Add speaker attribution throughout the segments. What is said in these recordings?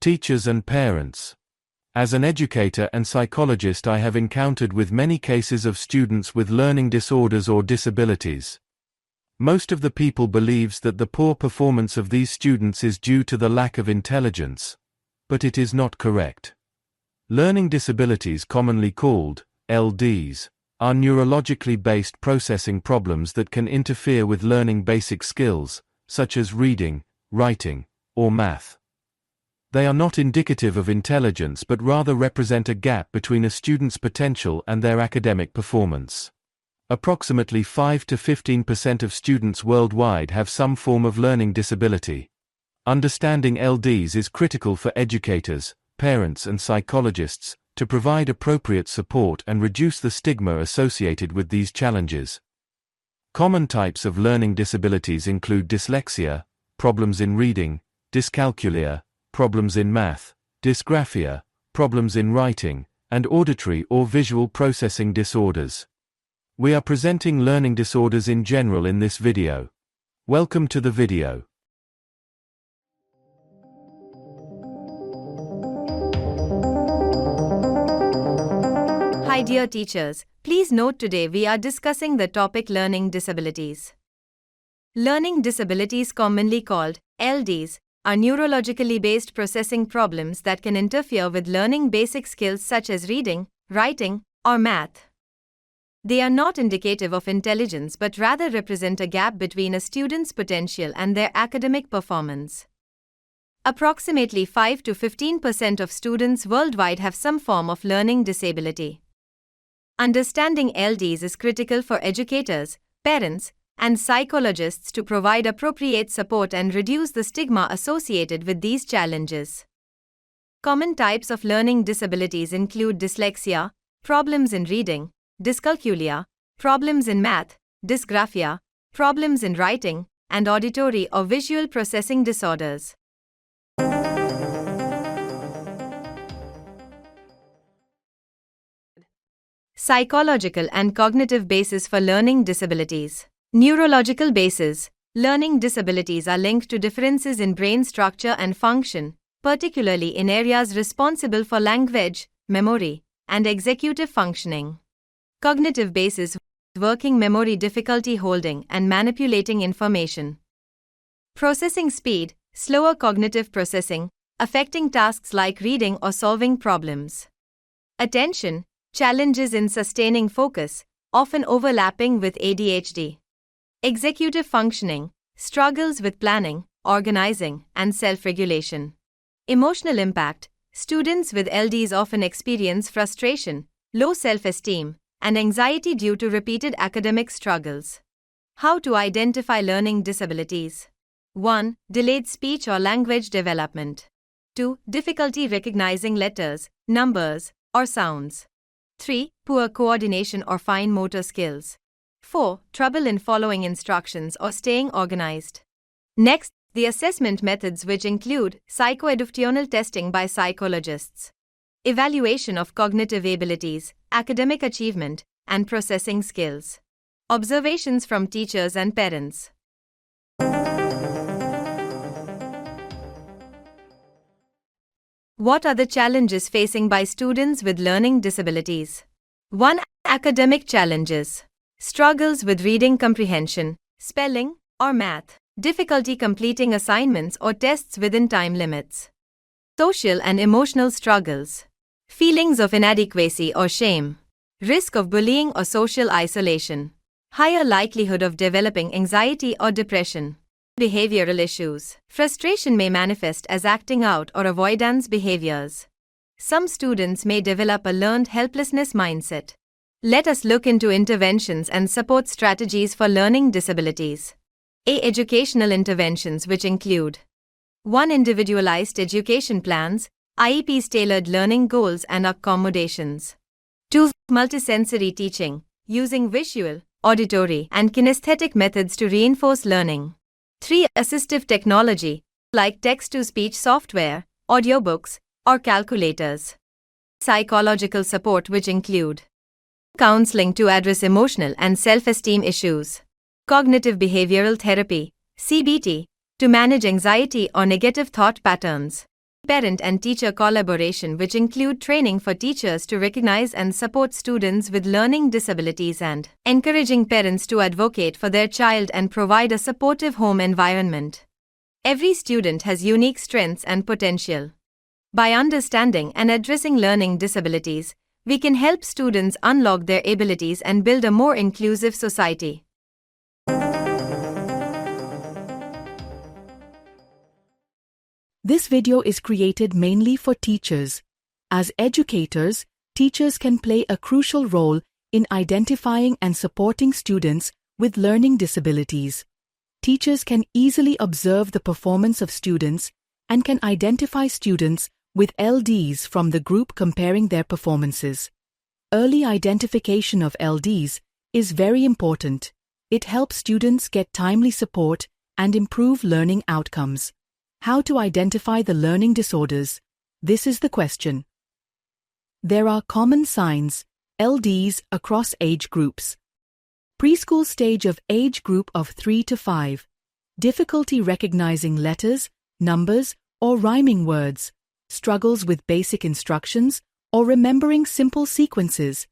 Speaker 1: Teachers and parents. As an educator and psychologist, I have encountered with many cases of students with learning disorders or disabilities. Most of the people believes that the poor performance of these students is due to the lack of intelligence, but it is not correct. Learning disabilities, commonly called LDs, are neurologically based processing problems that can interfere with learning basic skills, such as reading, writing, or math. They are not indicative of intelligence but rather represent a gap between a student's potential and their academic performance. Approximately 5 to 15% of students worldwide have some form of learning disability. Understanding LDs is critical for educators, parents, and psychologists to provide appropriate support and reduce the stigma associated with these challenges. Common types of learning disabilities include dyslexia, problems in reading, dyscalculia, problems in math, dysgraphia, problems in writing, and auditory or visual processing disorders. We are presenting learning disorders in general in this video. Welcome to the video.
Speaker 2: Hi dear teachers, please note today we are discussing the topic learning disabilities. Learning disabilities, commonly called LDs, are neurologically based processing problems that can interfere with learning basic skills such as reading, writing, or math. They are not indicative of intelligence but rather represent a gap between a student's potential and their academic performance. Approximately 5 to 15% of students worldwide have some form of learning disability. Understanding LDs is critical for educators, parents, and psychologists to provide appropriate support and reduce the stigma associated with these challenges. Common types of learning disabilities include dyslexia, problems in reading, dyscalculia, problems in math, dysgraphia, problems in writing, and auditory or visual processing disorders. Psychological and cognitive basis for learning disabilities. Neurological basis. Learning disabilities are linked to differences in brain structure and function, particularly in areas responsible for language, memory, and executive functioning. Cognitive basis. Working memory, difficulty holding and manipulating information. Processing speed. Slower cognitive processing, affecting tasks like reading or solving problems. Attention. Challenges in sustaining focus, often overlapping with ADHD. Executive functioning, struggles with planning, organizing, and self-regulation. Emotional impact. Students with LDs often experience frustration, low self-esteem, and anxiety due to repeated academic struggles. How to identify learning disabilities? 1. Delayed speech or language development. 2. Difficulty recognizing letters, numbers, or sounds. 3. Poor coordination or fine motor skills. 4. Trouble in following instructions or staying organized. Next, the assessment methods, which include psychoeducational testing by psychologists, evaluation of cognitive abilities, academic achievement, and processing skills. Observations from teachers and parents. What are the challenges facing by students with learning disabilities? 1. Academic challenges. Struggles with reading comprehension, spelling, or math. Difficulty completing assignments or tests within time limits. Social and emotional struggles. Feelings of inadequacy or shame. Risk of bullying or social isolation. Higher likelihood of developing anxiety or depression. Behavioral issues. Frustration may manifest as acting out or avoidance behaviors. Some students may develop a learned helplessness mindset. Let us look into interventions and support strategies for learning disabilities. Educational interventions, which include 1. Individualized education plans, IEPs, tailored learning goals and accommodations. 2. Multisensory teaching, using visual, auditory, and kinesthetic methods to reinforce learning. 3. Assistive technology, like text-to-speech software, audiobooks, or calculators. Psychological support, which include counseling to address emotional and self-esteem issues. Cognitive behavioral therapy, CBT, to manage anxiety or negative thought patterns. parent and teacher collaboration, which include training for teachers to recognize and support students with learning disabilities and encouraging parents to advocate for their child and provide a supportive home environment. Every student has unique strengths and potential. By understanding and addressing learning disabilities, we can help students unlock their abilities and build a more inclusive society.
Speaker 3: This video is created mainly for teachers. As educators, teachers can play a crucial role in identifying and supporting students with learning disabilities. Teachers can easily observe the performance of students and can identify students with LDs from the group comparing their performances. Early identification of LDs is very important. It helps students get timely support and improve learning outcomes. How to identify the learning disorders? This is the question. There are common signs, LDs, across age groups. Preschool stage of age group of 3 to 5. Difficulty recognizing letters, numbers, or rhyming words. Struggles with basic instructions or remembering simple sequences.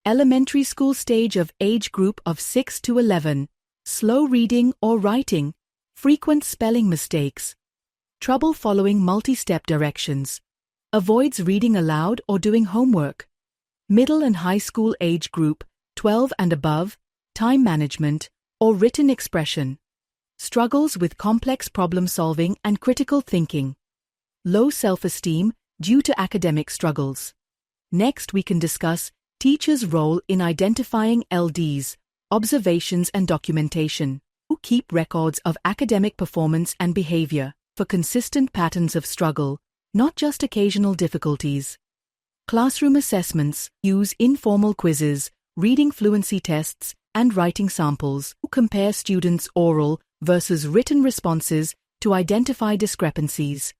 Speaker 3: Elementary school stage of age group of 6 to 11. Slow reading or writing. Frequent spelling mistakes. Trouble following multi-step directions. Avoids reading aloud or doing homework. Middle and high school age group, 12 and above, time management, or written expression. Struggles with complex problem-solving and critical thinking. Low self-esteem due to academic struggles. Next, we can discuss teachers' role in identifying LDs, observations and documentation. Who keep records of academic performance and behavior for consistent patterns of struggle, not just occasional difficulties. Classroom assessments use informal quizzes, reading fluency tests, and writing samples. Who compare students' oral versus written responses to identify discrepancies.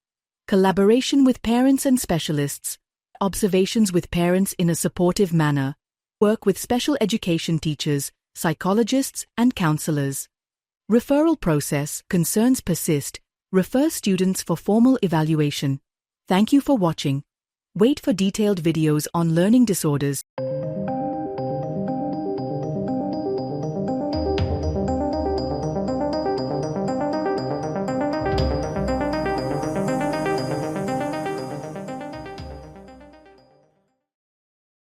Speaker 3: Collaboration with parents and specialists. Observations with parents in a supportive manner. Work with special education teachers, psychologists, and counselors. Referral process. Concerns persist. Refer students for formal evaluation. Thank you for watching. Wait for detailed videos on learning disorders.